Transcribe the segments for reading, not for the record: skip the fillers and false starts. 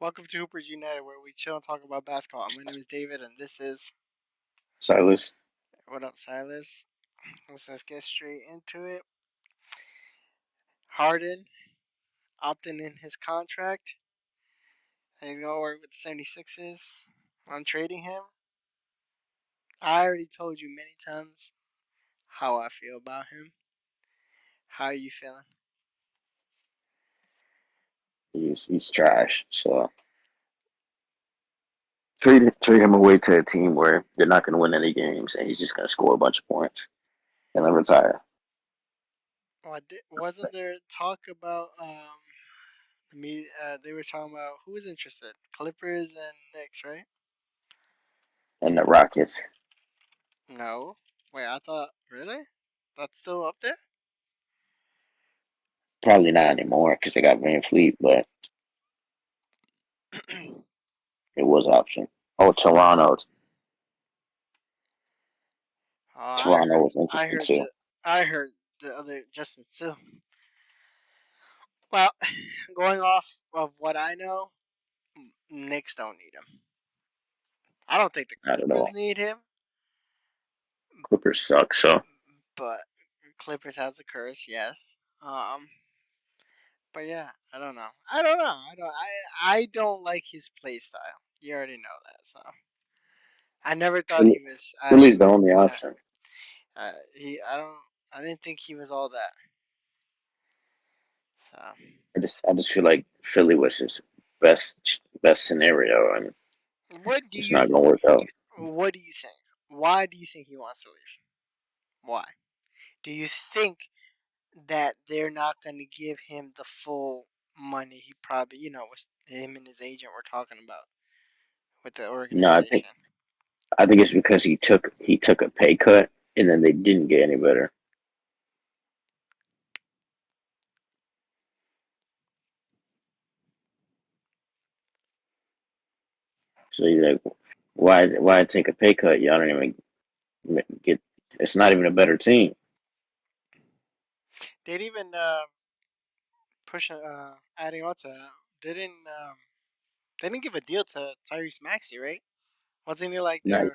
Welcome to Hoopers United, where we chill and talk about basketball. My name is David, and this is Silas. what up, Silas. Let's just get straight into it. Harden opting in his contract, and he's gonna work with the 76ers. I'm trading him. I already told you many times how I feel about him. How are you feeling? He's trash. So trade him away to a team where they're not going to win any games, and he's just going to score a bunch of points and then retire. Wasn't there talk about they were talking about who was interested? Clippers and Knicks, right? And the Rockets, No. Wait, I thought really? That's still up there? probably not anymore because they got Van Fleet, but it was an option. Oh, Toronto. Oh, I Toronto heard, was I interested heard, too. I heard the other Justin too. Well, going off of what I know, Knicks don't need him. I don't think the Not at Clippers all. need him, Clippers suck. So but Clippers has a curse, yes. Um, but yeah, I don't know. I don't know. I don't like his play style. You already know that, so I never thought Philly, he was. He Philly's the was only good. option. He. I don't. I didn't think he was all that. So I just feel like Philly was his best scenario, and what do it's you not going think? to work out. What do you think? Why do you think he wants to leave? Why? Do you think that they're not going to give him the full money he probably, was him and his agent were talking about with the No, organization? I think it's because he took a pay cut, and then they didn't get any better. So you're like, why take a pay cut? Y'all don't even get. It's not even a better team. They didn't even push adding on to that. They didn't they didn't give a deal to Tyrese Maxey, right? Wasn't it like Not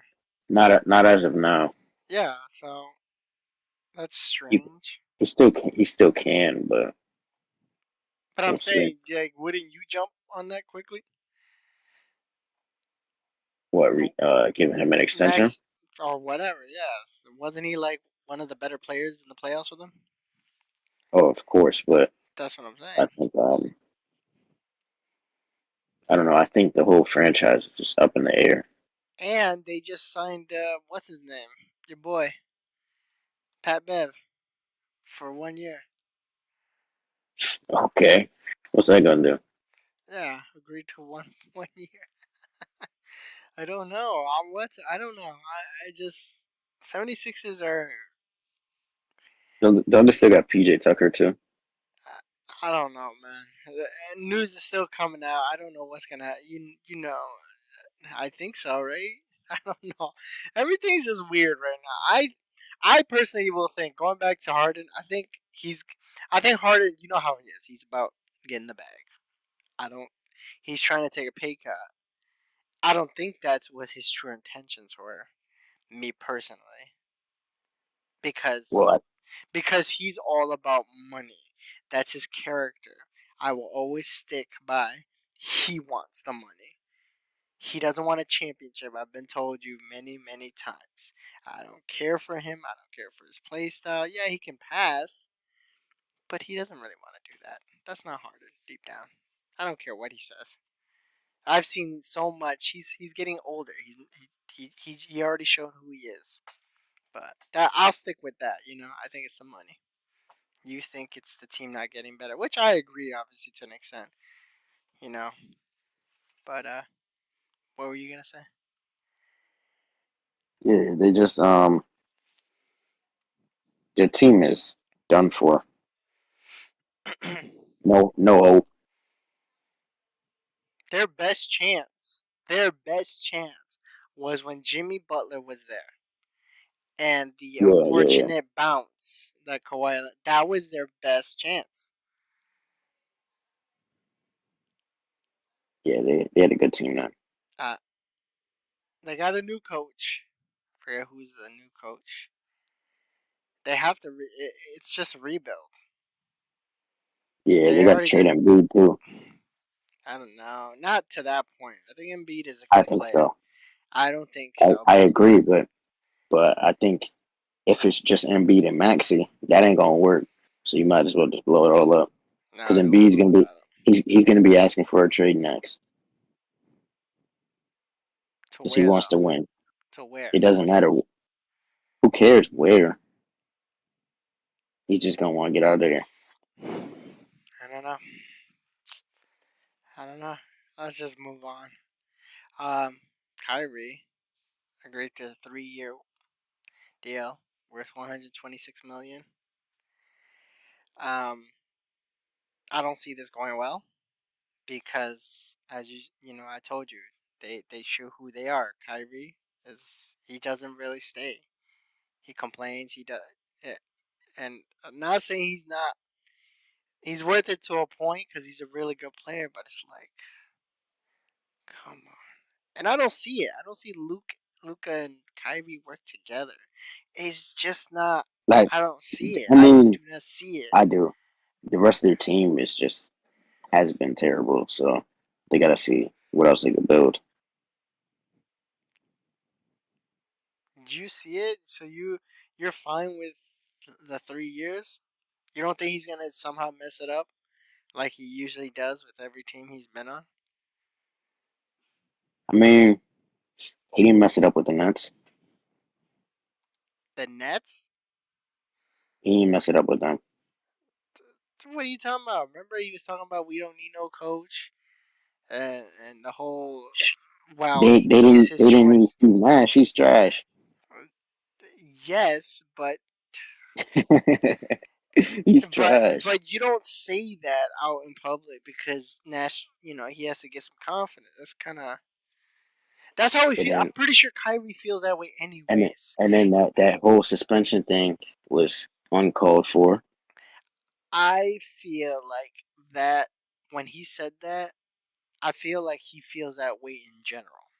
they're not as of now. yeah? So that's He, strange. he still can, but But I'm we'll see. saying, like, wouldn't you jump on that quickly? What For giving him an extension? Max or whatever, yes. Wasn't he like one of the better players in the playoffs with them? Oh, of course, but That's what I'm I saying. think I don't know. I think the whole franchise is just up in the air. And they just signed what's his name? Your boy, Pat Bev, for 1 year. Okay, what's that gonna do? Yeah, agreed to one 1 year. I don't know. I don't know. I just 76ers are Don't they still got PJ Tucker too? I don't know, man. The news is still coming out. I don't know what's gonna you know. I think so, right? I don't know. Everything's just weird right now. I personally will think going back to Harden. I think Harden. You know how he is. He's about getting the bag. I don't. He's trying to take a pay cut. I don't think that's what his true intentions were. Me personally, because Well, because he's all about money. That's his character. I will always stick by. He wants the money. He doesn't want a championship. I've been told you many, many times. I don't care for him. I don't care for his play style. Yeah, he can pass, but he doesn't really want to do that. That's not Harden deep down. I don't care what he says. I've seen so much. He's getting older. He already showed who he is. But that I'll stick with that. I think it's the money. You think it's the team not getting better, which I agree, obviously to an extent. You know, but what were you gonna say? yeah, they just their team is done for. No, no hope. their best chance, their best chance was when Jimmy Butler was there, and the Yeah, yeah, yeah. unfortunate bounce that Kawhi. That was their best chance. Yeah, they had a good team now. Uh, they got a new coach. I forget who's the new coach. They have to. It's just a rebuild. Yeah, They they got to already got. trade Embiid too. I don't know. Not to that point. I think Embiid is a I good think player. so. I don't think I, so, I but agree, but I think if it's just Embiid and Maxi, that ain't gonna work. So you might as well just blow it all up because no, don't Embiid's blow gonna be that up. he's gonna be asking for a trade next To because he where wants though? to win. To where? It doesn't matter. Who cares where? He's just gonna want to get out of there. I don't know. I don't know. Let's just move on. Um, Kyrie agreed to a 3-year deal worth 126 million. I don't see this going well because, as I told you, they show who they are. Kyrie is he doesn't really stay. He complains. He does, and I'm not saying he's not. He's worth it to a point because he's a really good player, but it's like, come on. And I don't see it. I don't see Luca, and Kyrie work together. It's just not. Like, I don't see it. I I mean, do not see it. I do. The rest of their team is just has been terrible. So they gotta see what else they can build. Do you see it? So you're fine with the 3 years? You don't think he's gonna somehow mess it up like he usually does with every team he's been on? I mean, he didn't mess it up with the Nets. The Nets? He didn't mess it up with them. What are you talking about? Remember he was talking about we don't need no coach and the whole well They he they eased didn't his they didn't need choice. Steve Nash. He's trash. Yes, but He's but trash. but you don't say that out in public because Nash, he has to get some confidence. That's how we But feel. then I'm pretty sure Kyrie feels that way and then, anyways. and then that whole suspension thing was uncalled for. I feel like that when he said that, I feel like he feels that way in general.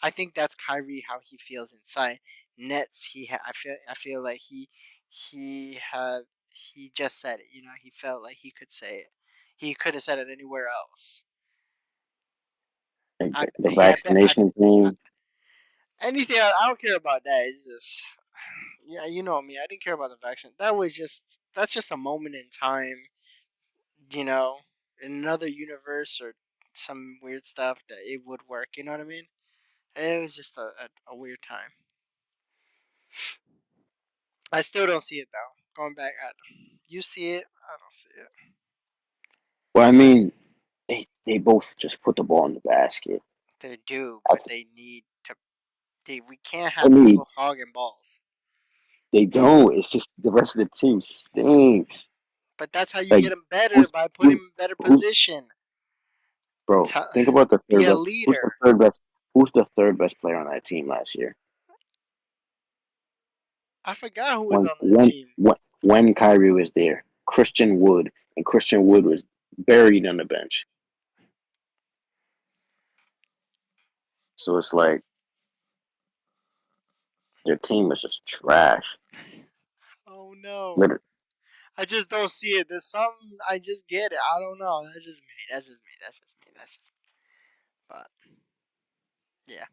I think that's Kyrie how he feels inside. Nets, I feel like he just said it. He felt like he could say it. He could have said it anywhere else. Like I the he I bet vaccination thing. anything. I don't care about that. It's just yeah, you know me. I didn't care about the vaccine. That's just a moment in time. You know, in another universe or some weird stuff that it would work. You know what I mean? It was just a weird time. I still don't see it though. Going back, you see it. I don't see it. Well, I mean, they both just put the ball in the basket. They do, but That's they need to. We can't I have mean, people hogging balls. they don't. It's just the rest of the team stinks. But that's how you Like get them better who's by putting who's them in better who's position. bro? Think about the Be third a best. Who's the leader. third best? Who's the third best player on that team last year? I forgot who was When on that when team. when when Kyrie was there, Christian Wood, and Christian Wood was buried on the bench. So it's like their team is just trash. Oh no. Literally. I just don't see it. There's something I just get it. I don't know. That's just me. That's just me. That's just me. That's just me. But yeah.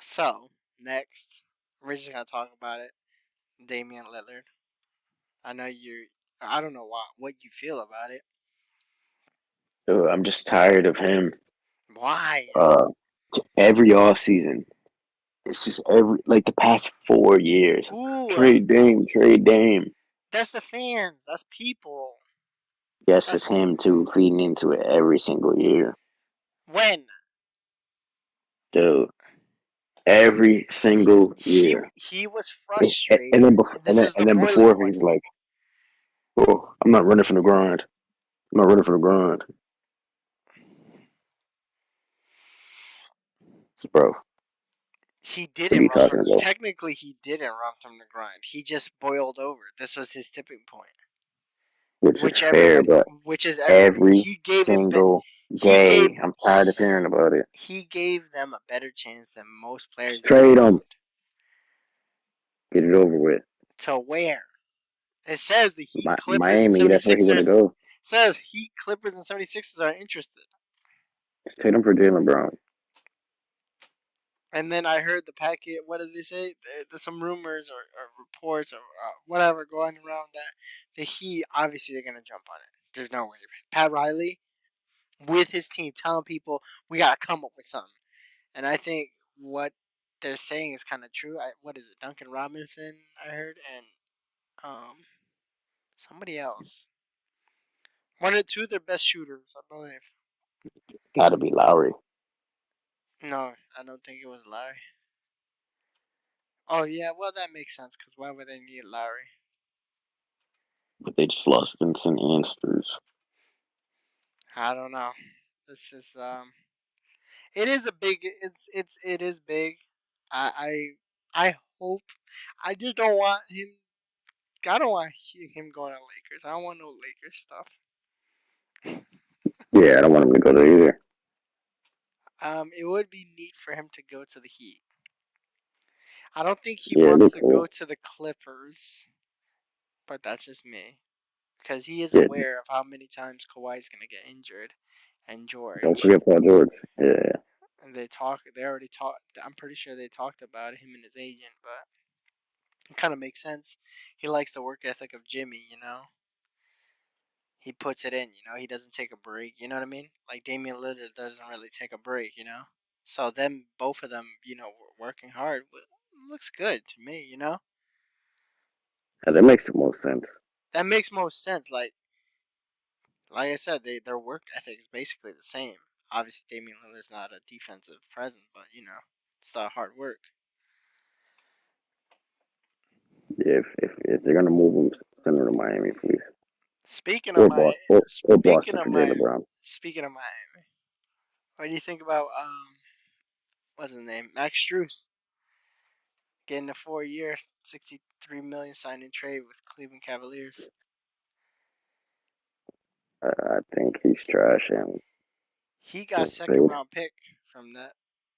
So next, we're just gonna talk about it. Damian Lillard. I know you. I don't know what you feel about it. I'm just tired of him. Why? Uh, every off season, it's just every like the past 4 years. Who? Trade Dame, trade Dame. That's the fans. That's people. Yes, it's That's him too, feeding into it every single year, when dude. Every single he year, he was and frustrated, then before, and this is the and then boiling before point. he's like, "Oh, I'm not running from the grind. I'm not running from the grind." So, bro, He what are didn't you run from. talking about? Technically, he didn't run from the grind. He just boiled over. This was his tipping point. which is which fair, everybody, but which is everybody. every He gave him, single he gave, day, I'm tired of hearing about it. he gave them a better chance than most players Just that he trade them, owned. get it over with. To where? It says the Heat, Clippers, and Miami, that's where he want to 76ers. go. Says Heat, Clippers, and 76ers are interested. Just trade them for Jalen Brown. And then I heard the packet. What did they say? There's some rumors or reports or whatever going around that the Heat obviously they're gonna jump on it. There's no way. Pat Riley with his team telling people we gotta come up with something. And I think what they're saying is kind of true. What is it? Duncan Robinson, I heard, and somebody else. One of two of their best shooters, I believe. Got to be Lowry, No, I don't think it was Larry. Oh yeah, well that makes sense because why would they need Larry? but they just lost Vincent and Struz. I don't know. This is it is a big. It is big. I hope. I just don't want him. I don't want him going to Lakers. I don't want no Lakers stuff. Yeah, I don't want him to go there either. It would be neat for him to go to the Heat. I don't think he Yeah, it'd wants be to go cool. to the Clippers, but that's just me. Because he is Yeah, aware of how many times Kawhi's gonna get injured, and don't George. forget Paul George. Yeah, And they talk. They already talked. I'm pretty sure they talked about him and his agent, but it kind of makes sense. He likes the work ethic of Jimmy. He puts it in. He doesn't take a break. You know what I mean? Like Damian Lillard doesn't really take a break. So them, both of them, working hard. Looks good to me. yeah, that makes the most sense. That makes most sense. Like I said, their work ethic is basically the same. Obviously, Damian Lillard's not a defensive presence, but it's the hard work. Yeah, if they're gonna move him, send him to Miami, please, Speaking of my, or speaking Boston of for my, Jalen Brown. speaking of Miami, what do you think about what's his name, Max Struess getting a 4 year, 63 million signing trade with Cleveland Cavaliers? I think he's trash and He got gets second paid. round pick from that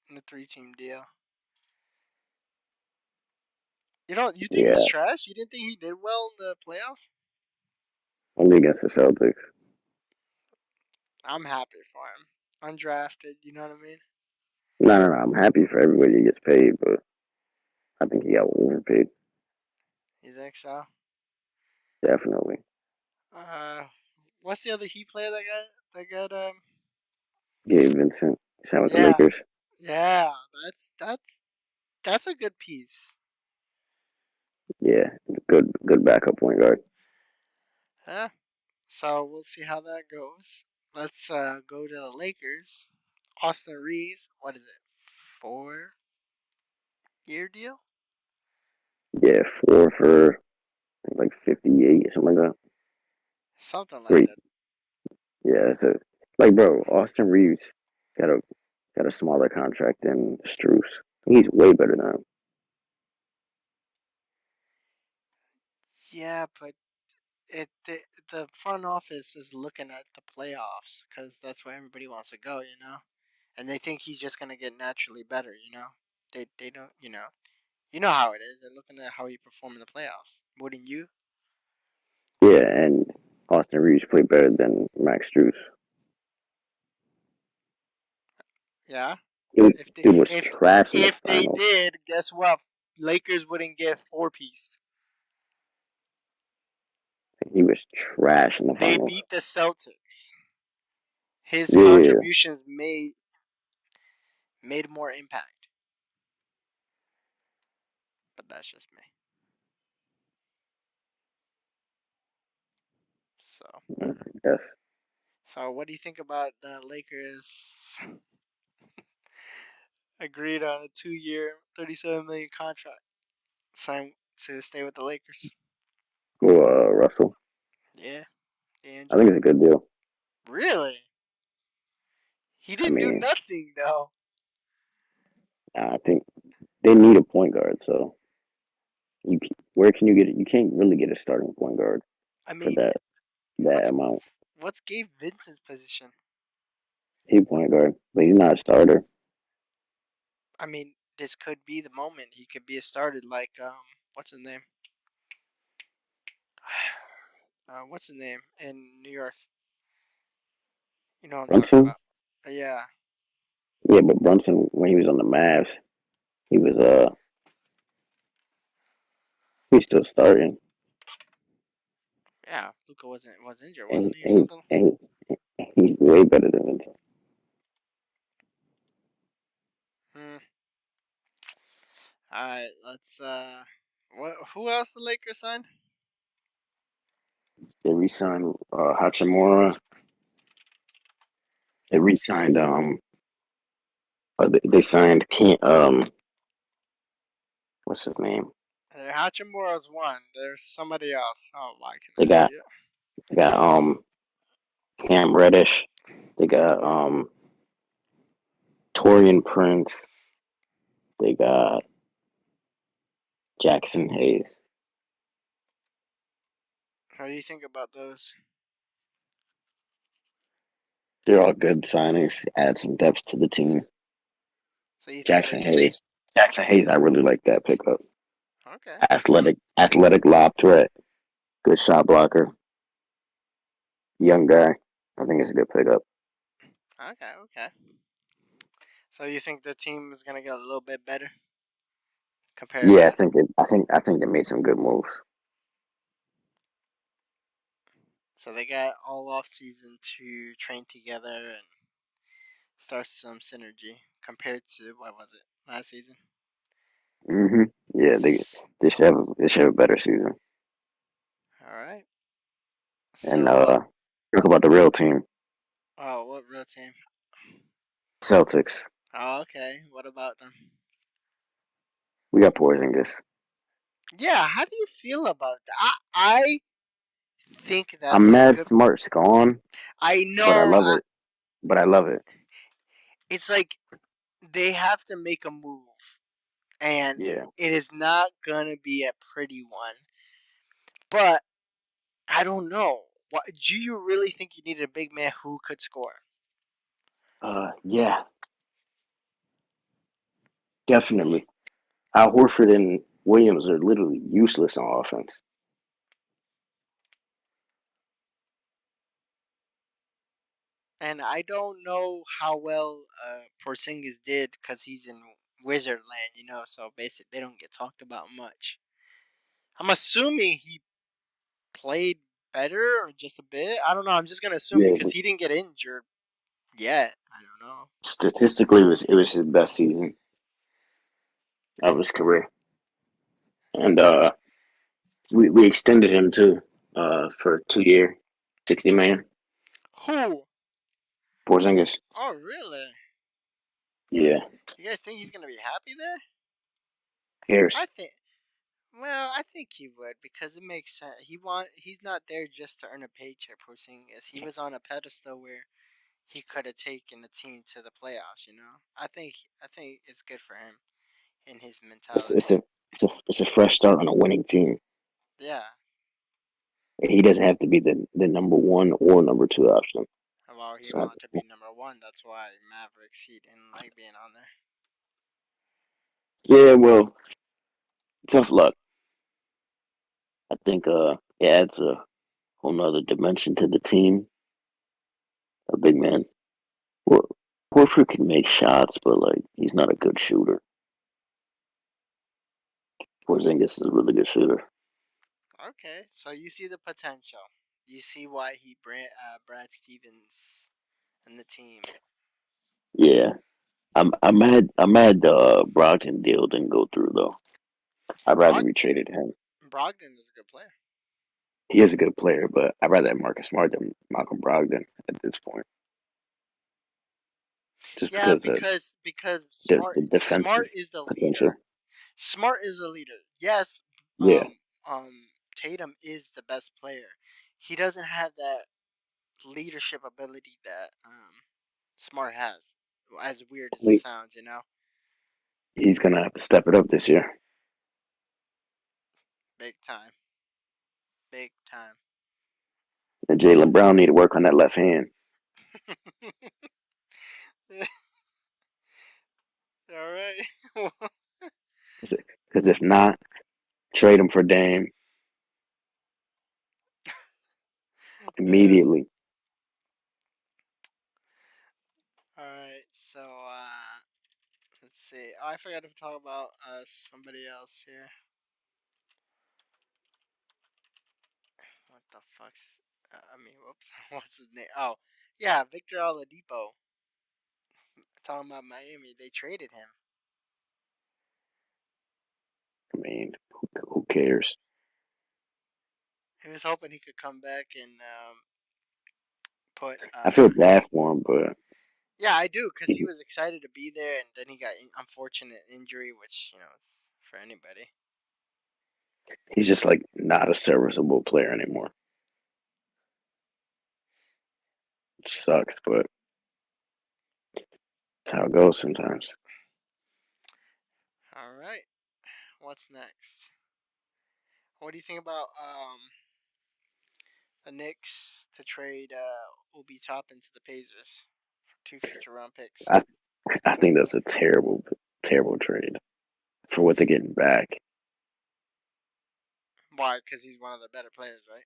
in the 3 team deal. You think he's Yeah, trash? You didn't think he did well in the playoffs? only against the Celtics. I'm happy for him. Undrafted, you know what I mean? No. I'm happy for everybody that gets paid, but I think he got overpaid. You think so? Definitely. Uh, what's the other Heat player that got. Gabe Vincent, signed with the Yeah, Lakers. yeah. That's a good piece. Yeah, good backup point guard. Huh? So we'll see how that goes. Let's go to the Lakers. Austin Reeves. What is it? 4 year deal? Yeah, four for like 58 or something like that. Something like Great. that. Yeah, it's a like bro. Austin Reeves got a smaller contract than Struce. He's way better than him. Yeah, but the front office is looking at the playoffs because that's where everybody wants to go. And they think he's just gonna get naturally better. They don't. You know how it is. They're looking at how you perform in the playoffs. Wouldn't you? Yeah, and Austin Reeves played better than Max Struce. Yeah. Dude, If they dude was if trash in the if they finals. did, guess what? Lakers wouldn't get 4 piece. He was trash in the They finals. beat the Celtics. His Yeah, contributions made more impact. But that's just me. So yes. so what do you think about the Lakers agreed on a 2 year, 37 million contract signed to stay with the Lakers? Go Russell. Yeah, I think D'Angelo. it's a good deal. Really? He I didn't do mean, nothing though. I think they need a point guard. So where can you get it? You can't really get a starting point guard I for mean, that. that What's amount. what's Gabe Vincent's position? He point guard, but he's not a starter. I mean, this could be the moment he could be a starter. Like what's his name? What's his name in New York? You know what I'm talking Brunson, about? Yeah, yeah, but Brunson when he was on the Mavs, he was he's still starting, yeah. Luca was injured, and wasn't he, or and, something? and he's way better than Vincent. Hmm. All right, let's. What? Who else the Lakers signed? They re-signed Hachimura. They re-signed they signed what's his name? Hachimura's one. There's somebody else. Oh, why can They I see got it? they got Cam Reddish. They got Torian Prince. They got Jackson Hayes. How do you think about those? They're all good signings. Add some depth to the team. So you think they're Jackson good? Hayes. Jackson Hayes, I really like that pickup. Okay. Athletic lob threat. Good shot blocker. Young guy. I think it's a good pickup. Okay. Okay. So you think the team is gonna get a little bit better compared Yeah, to? I think they made some good moves. So they got all off season to train together and start some synergy compared to what was it last season? hmm Yeah, they should have a better season. All right. And So what? talk about the real team, Oh, what real team? Celtics. Oh, okay. What about them? We got Porzingis. Yeah. How do you feel about that? I think that's I'm a mad good. Smart's gone, I but I know. love it. But I love it. It's like they have to make a move, and Yeah. it is not gonna be a pretty one. But I don't know. What do you really think you needed a big man who could score? Yeah, definitely. Al Horford and Williams are literally useless on offense. And I don't know how well Porzingis did because he's in Wizardland, So basically, they don't get talked about much. I'm assuming he played better or just a bit. I don't know. I'm just gonna assume Yeah, because he didn't get injured yet. I don't know. statistically, it was his best season of his career, and we extended him too, for 2 year, 60 million. Who? Porzingis. Oh, really? Yeah, You guys think he's gonna be happy there? I Harris. think. Well, I think he would because it makes sense. He's not there just to earn a paycheck. Porzingis. He was on a pedestal where he could have taken the team to the playoffs. I think it's good for him in his It's mentality. it's a it's a fresh start on a winning team. Yeah. He doesn't have to be the number one or number two option. Well, he So wanted to be number one. That's why Mavericks he didn't like being on there. yeah, well, tough luck. I think it adds a whole nother dimension to the team. A big man. Well, Horford can make shots, but like he's not a good shooter. Porzingis is a really good shooter. Okay, so you see the potential. You see why he Brad Stevens and the team. Yeah, I'm mad the Brogdon deal didn't go through though. I'd rather Brog we traded him. Brogdon is a good player. He is a good player, but I'd rather have Marcus Smart than Malcolm Brogdon at this point, just Yeah, because of because the Smart defensive is the potential. leader. Smart is the leader. Yes, Yeah, Tatum is the best player. He doesn't have that leadership ability that Smart has. As weird as it he, sounds. he's gonna have to step it up this year. Big time, big time. And Jalen Brown need to work on that left hand. All right. Because if not, trade him for Dame Yeah. immediately. All right. So let's see. Oh, I forgot to talk about somebody else here. What the fuck's? I mean, whoops. What's his name? Oh, yeah, Victor Oladipo. Talking about Miami, they traded him. I mean, who cares? He was hoping he could come back and put. I feel bad for him, but Yeah, I do, because he he, was excited to be there, and then he got unfortunate injury, which it's for anybody. he's just like not a serviceable player anymore. Which sucks, but that's how it goes sometimes. All right, what's next? What do you think about the Knicks to trade Obi Toppin to the Pacers for two future round picks? I I think that's a terrible, terrible trade for what they're getting back. Why? Because he's one of the better players, right?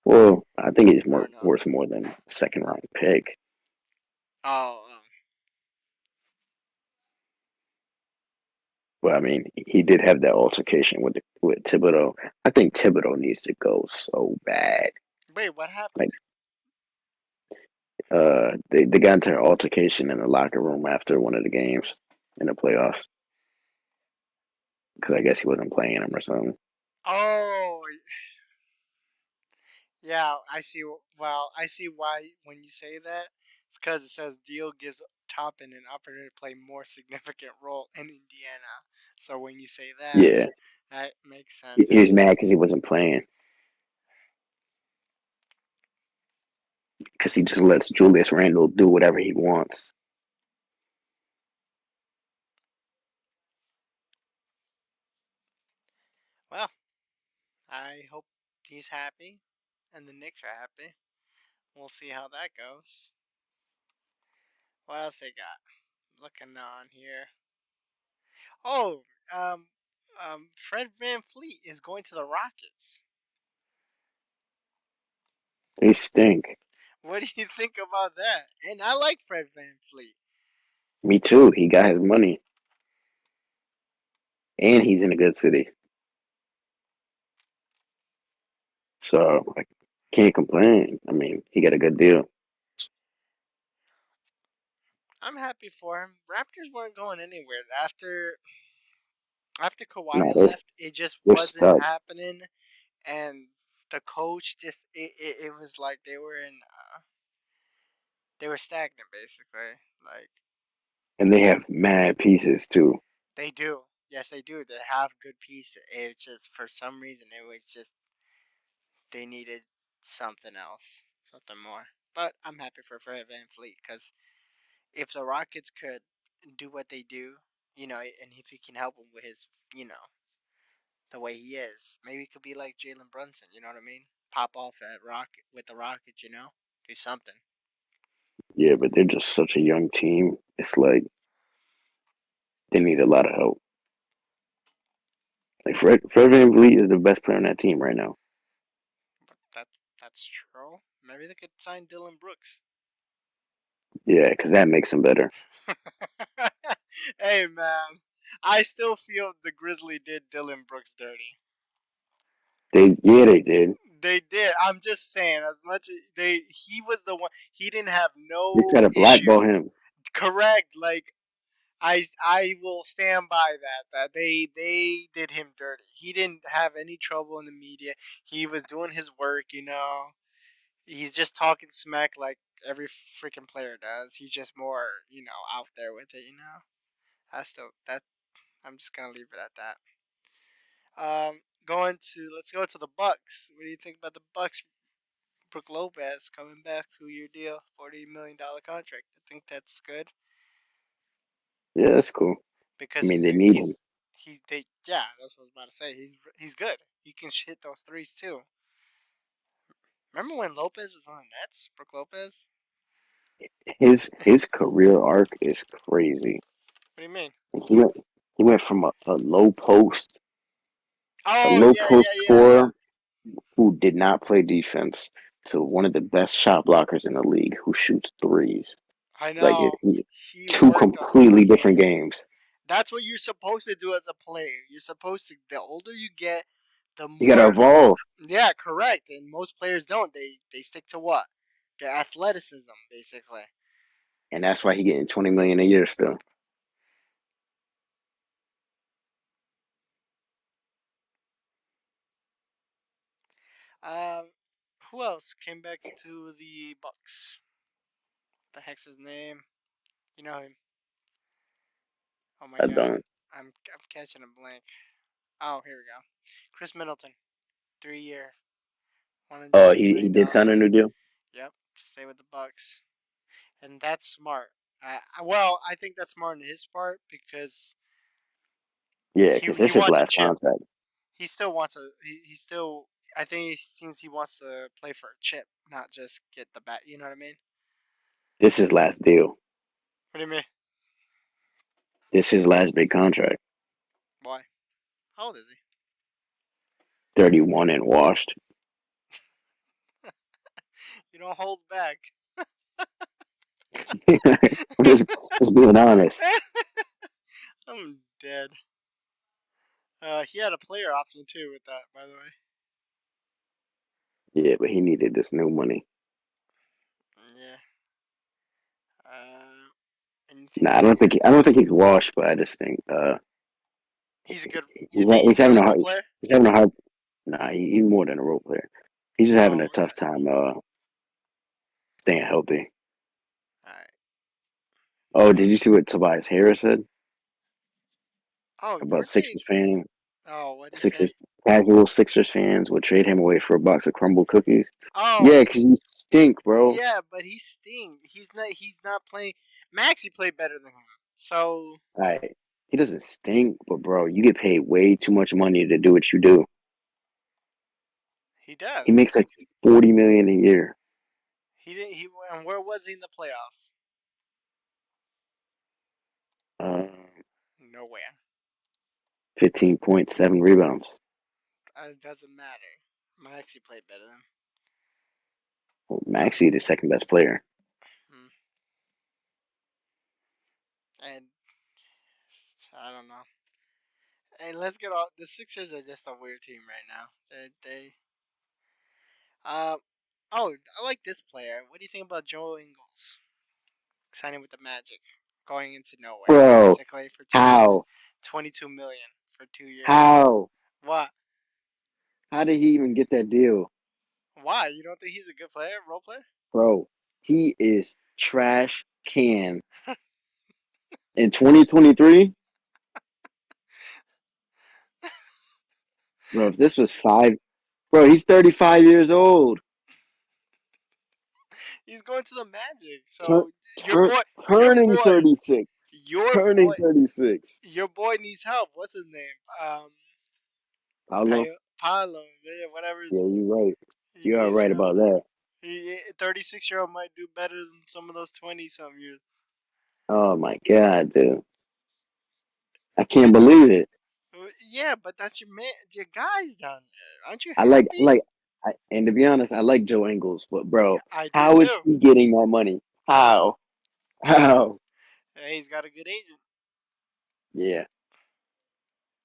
Well, I think he's more Or no? worth more than second round pick. Oh, But I mean, he did have that altercation with Thibodeau. I think Thibodeau needs to go so bad. wait, what happened? Like, they got into an altercation in the locker room after one of the games in the playoffs because I guess he wasn't playing him or something. Oh, yeah, I see. Well, I see why when you say that. It's because it says deal gives Toppin an opportunity to play more significant role in Indiana. So when you say that, Yeah, that makes sense. he was mad because he wasn't playing because he just lets Julius Randle do whatever he wants. Well, I hope he's happy, and the Knicks are happy. We'll see how that goes. What else they got? Looking on here. Oh, um, Fred Van Fleet is going to the Rockets. They stink. What do you think about that? And I like Fred Van Fleet. Me too. He got his money and he's in a good city, so I can't complain. I mean, he got a good deal. I'm happy for him. Raptors weren't going anywhere after No, Kawhi left. It just they're wasn't stuck, happening, and the coach just it was like they were stagnant basically. Like and they have mad pieces too. they do, yes, they do. They have good pieces. It just for some reason it was just they needed something else, something more. But I'm happy for Fred Van Fleet because if the Rockets could do what they do, and if he can help him with his, the way he is, maybe it could be like Jalen Brunson. You know what I mean? Pop off at Rocket with the Rockets. Do something. Yeah, but they're just such a young team. It's like they need a lot of help. Like Fred VanVleet is the best player on that team right now. But that's true. Maybe they could sign Dylan Brooks. Yeah, because that makes him better. Hey man, I still feel the Grizzly did Dylan Brooks dirty. They did. They did. I'm just saying, as much as he was the one. He didn't have They try no to issue. blackball him, Correct. Like I will stand by that. That they did him dirty. He didn't have any trouble in the media. He was doing his work. He's just talking smack like every freaking player does. He's just more out there with it. I still that I'm just gonna leave it at that. Going to let's go to the Bucks. What do you think about the Bucks? Brook Lopez coming back, 2-year deal, $40 million contract. I think that's good yeah, that's cool. I because mean, they need him. yeah, that's what I was about to say. He's good. He can hit those threes too. Remember when Lopez was on the Nets? Brooke Lopez? His career arc is crazy. What do you mean? He went from a Oh low yeah, post yeah, yeah. scorer who did not play defense to one of the best shot blockers in the league who shoots threes. I Like know. He two worked on his completely different game. games. That's what you're supposed to do as a player. You're supposed to. The older you get, the You got to more. evolve, Yeah, correct. And most players don't. They stick to what? Their athleticism, basically. and that's why he getting 20 million a year still. Um, who else came back to the Bucks? The heck's his name? You know him. Oh my I god, don't. I'm catching a blank. Oh, here we go. Chris Middleton, 3 year, one hundred Oh, fifty he million did sign dollar. a new deal. Yep, to stay with the Bucks, and that's smart. Well, I think that's smart on his part because Yeah, he because he this is his wants a last chip. contract. He still wants a. He still. I think he seems he wants to play for a chip, not just get the bat. You know what I mean? This is his last deal. What do you mean? This is his last big contract. Why? How old is he? 31 and washed. You don't hold back. I'm just being honest. I'm dead. He had a player option too with that, by the way. Yeah, but he needed this new money. Yeah. Nah, Anything bigger? I don't think he's washed, but I just think He's a good. You he's think he's he's a having good a role hard player? he's having a hard. Nah, he's more than a role player. He's just having Oh, a okay. tough time staying healthy. All right. Oh, did you see what Tobias Harris said Oh, about weren't they? Sixers fans? Oh, what'd he say? Sixers casual Sixers fans would trade him away for a box of crumble cookies. Oh, Yeah, because you stink, bro. yeah, but he's Sting. He's not. He's not playing. Maxi played better than him, so All right. He doesn't stink, but bro, you get paid way too much money to do what you do. he He does. makes like 40 million a year. He didn't. He and where was he in the playoffs? Uh, Nowhere. 15.7 rebounds. It doesn't matter. Maxi played better than him. Well, Maxey, the second best player. Hmm. And I don't know. Hey, let's get off. The Sixers are just a weird team right now. They. Uh, oh, I like this player. What do you think about Joe Ingles signing with the Magic, going into nowhere, Bro, basically for 2 years, how? 22 million for 2 years? How? What? How did he even get that deal? Why? You don't think he's a good player, role player? Bro, he is trash can. In 2023, bro, if this was bro, he's 35 years old. He's going to the Magic. Turn, So your turn, boy, your turning boy, 36. your Turning boy, 36. your boy needs help. What's his name? Paulo? Paolo, yeah, whatever. Yeah, you're right. He You are needs right help. about that. 36-year-old might do better than some of those 20-some years. Oh my God, dude. I can't believe it. Yeah, but that's your man, your guys down there. Aren't you I like, happy? like, and to be honest, I like Joe Ingles, but bro, I do how is too. he getting that money? How? How? Hey, he's got a good agent. Yeah.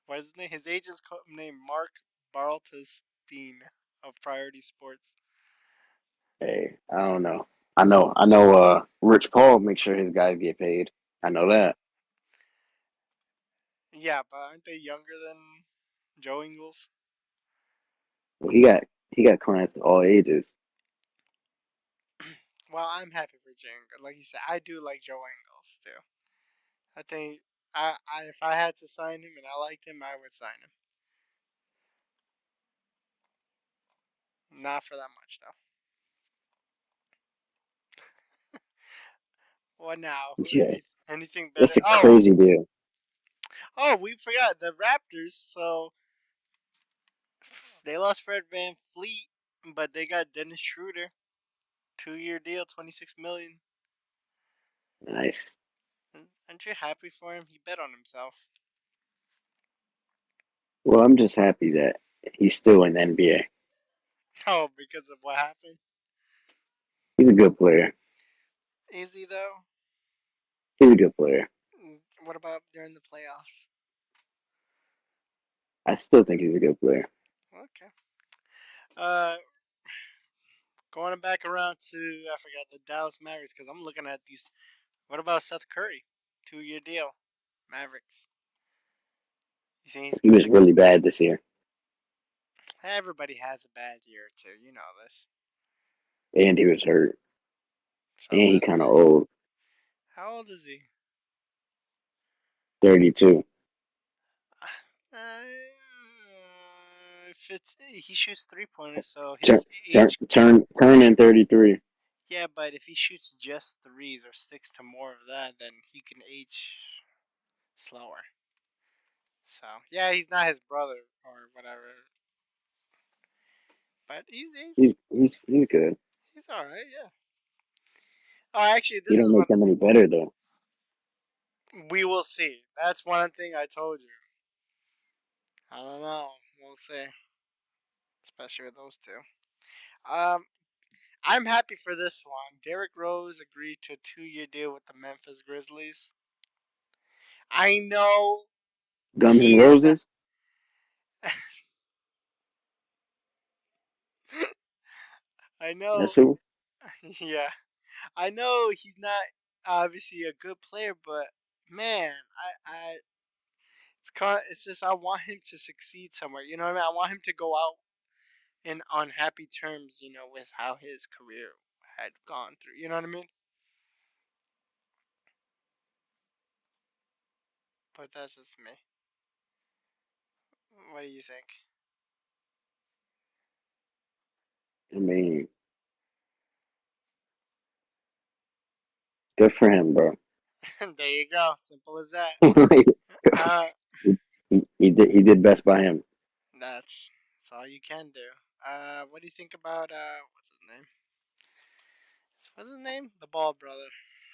What is his name? His agent's named Mark Bartelstein of Priority Sports. Hey, I don't know. I know. Rich Paul makes sure his guys get paid. I know that. Yeah, but aren't they younger than Joe Ingles? Well, he got clients of all ages. Well, I'm happy for Joe Ingles. Like you said, I do like Joe Ingles too. I think if I had to sign him and I liked him, I would sign him. Not for that much though. What now? Yeah, Anything better? it's a Oh, crazy deal. oh, we forgot the Raptors. So they lost Fred Van Fleet. But they got Dennis Schroeder, 2 year deal, 26 million. Nice. Aren't you happy for him? He bet on himself. Well, I'm just happy that he's still in the NBA. Oh, because of what happened? He's a good player. Is he though? He's a good player. What about during the playoffs? I still think he's a good player. Okay. Uh, Going back around to I forgot the Dallas Mavericks because I'm looking at these. What about Seth Curry? 2 year deal, Mavericks. You think he's He gonna was pick up? really bad this year, Everybody has a bad year or two. You know this. and he was hurt, So and he what? kind of old, How old is he? 32. If it's he shoots 3 pointers, so Turn, his age. turning 33. Yeah, but if he shoots just threes or sticks to more of that, then he can age slower. So yeah, he's not his brother or whatever, but He's good. he's all right. Yeah. Oh, actually, He this is don't make one them any better though. we will see. That's one thing I told you. I don't know. We'll see, especially with those two. Um, I'm happy for this one. Derrick Rose agreed to a 2 year deal with the Memphis Grizzlies. I know Guns and he is not. Roses. I know. That's who. Yeah, I know he's not obviously a good player, but man, it's just I want him to succeed somewhere. You know what I mean? I want him to go out in on happy terms. You know, with how his career had gone through. You know what I mean? But that's just me. What do you think? I mean, good for him, bro. There you go. Simple as that. Uh, He did best by him. that's all you can do. What do you think about what's his name? What's his name? The Ball brother.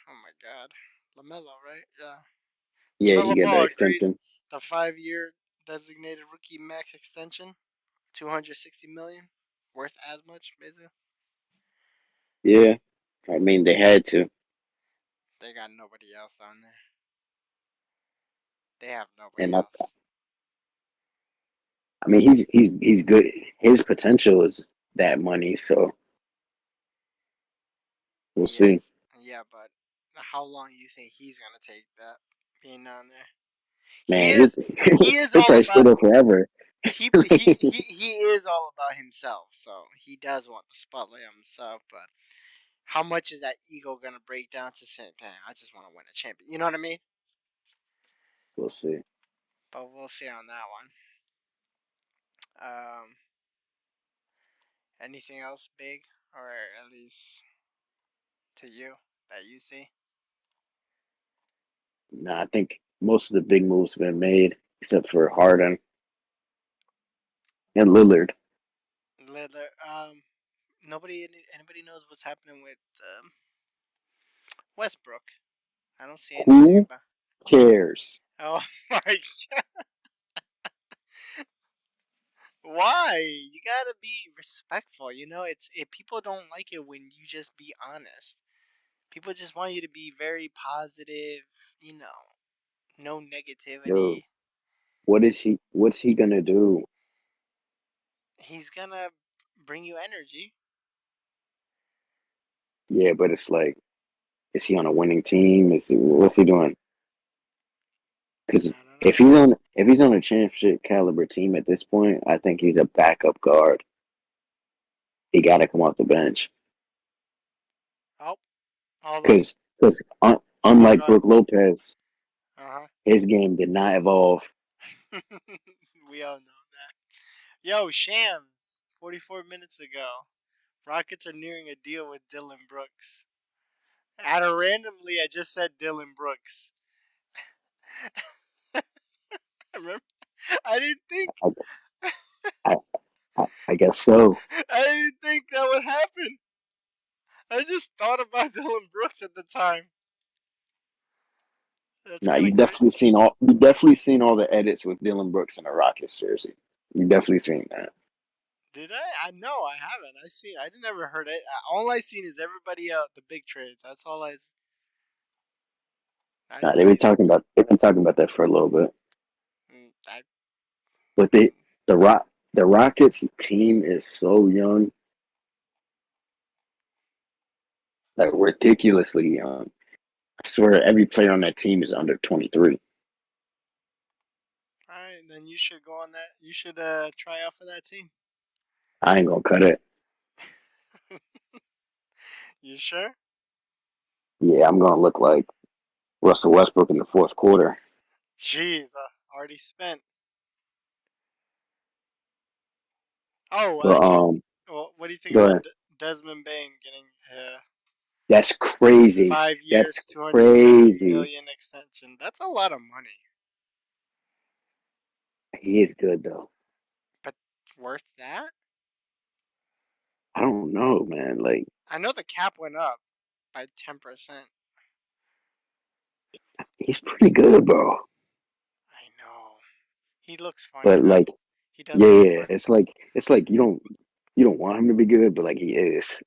Oh my God, Lamelo, right? Yeah, Yeah, he Lamelo got the Ball agreed extension. the 5 year designated rookie max extension, 260 million, worth as much basically. Yeah, I mean they had to, They got nobody else on there. They have nobody and else. I mean he's good. His potential is that money, so we'll He see. is. Yeah, but how long do you think he's gonna take that being on there? He Man, is. He is he'll all probably stay about. there forever. He is all about himself. So he does want the spotlight on himself. But how much is that ego gonna break down to say, "Damn, I just want to win a champion"? You know what I mean? We'll see. But we'll see on that one. Um, Anything else big, or at least to you that you see? Nah, I think most of the big moves have been made, except for Harden and Lillard. Leather. Anybody knows what's happening with Westbrook. I don't see anything Who about. cares? Oh my God! Why? You gotta be respectful. You know, people don't like it when you just be honest. People just want you to be very positive. You know, no Yo, negativity. What's he gonna do? He's gonna bring you energy. Yeah, but it's like, is he on a winning team? What's he doing? Because I don't know. if he's on a championship caliber team at this point, I think he's a backup guard. He got to come off the bench Oh, hold on. because Yeah, unlike go ahead. Brooke Lopez, Uh his game did not evolve. huh. We all know that. Yo, Shams. 44 minutes ago. Rockets are nearing a deal with Dylan Brooks. Out of randomly, I just said Dylan Brooks. Remember? I didn't think. I, I, I guess so. I didn't think that would happen. I just thought about Dylan Brooks at the time. That's Now kind of crazy. you definitely seen all the edits with Dylan Brooks in a Rockets jersey. You definitely seen that. Did I? I know I haven't. I see. I never heard it. All I seen is everybody the big trades. That's all I. I Nah, didn't see. they've been talking about that for a little bit. I But the Rock the Rockets team is so young, like ridiculously young. I swear every player on that team is under 23. All right, then you should go on that. You should try out for that team. I ain't gonna cut it. You sure? Yeah, I'm gonna look like Russell Westbrook in the fourth quarter. Jeez, already spent. Oh, But what do you think go about ahead. Desmond Bain getting That's crazy. 5 years, That's 270 crazy. million extension? That's a lot of money, He is good though. but worth that? I don't know, man. Like I know the cap went up by 10%. he's pretty good, bro. I know. He looks funny But though. like, He does yeah, look yeah, funny. it's like you don't want him to be good, but like he is.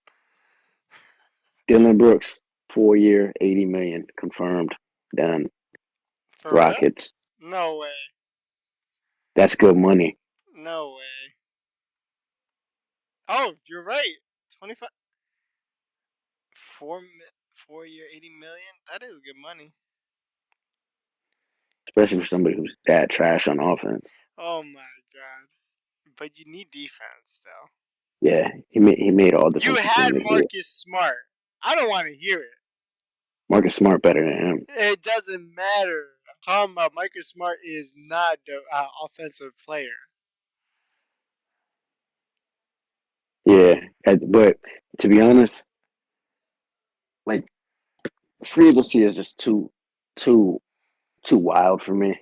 Dylan Brooks, 4 year, 80 million confirmed. Done. For real? Rockets. No way. That's good money. No way. Oh, you're right. 25 4 4 year 80 million. That is good money. Especially for somebody who's that trash on offense. Oh my god. But you need defense though. Yeah, he made all You defensive had team this year. Marcus Smart. I don't want to hear it. Marcus Smart better than him. It doesn't matter. I'm talking about Marcus Smart is not the offensive player. Yeah, but to be honest, like free agency is just too too wild for me.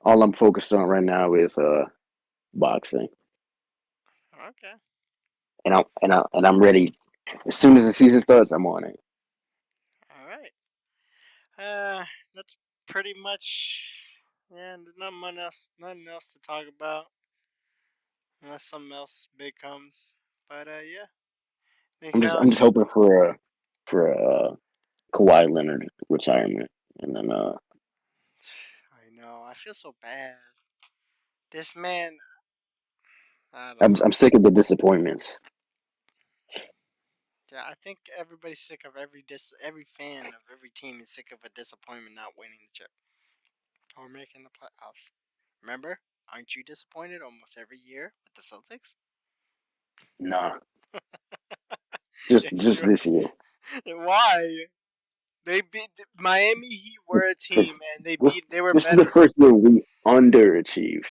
All I'm focused on right now is boxing, Okay. and I'm ready. As soon as the season starts, I'm on it. All right. Uh, that's pretty much. Yeah, there's nothing else to talk about unless something else big comes. But yeah, anything I'm just else? hoping for a Kawhi Leonard retirement, and then I know. I feel so bad. This man. I don't know. I'm sick of the disappointments. Yeah, I think everybody's sick of every fan of every team is sick of a disappointment not winning the chip or making the playoffs. Remember? Aren't you disappointed almost every year with the Celtics? Nah, Yes, just you. this year. Why? They beat Miami Heat were a team, This and they this beat. They were this is the better. first year we underachieved.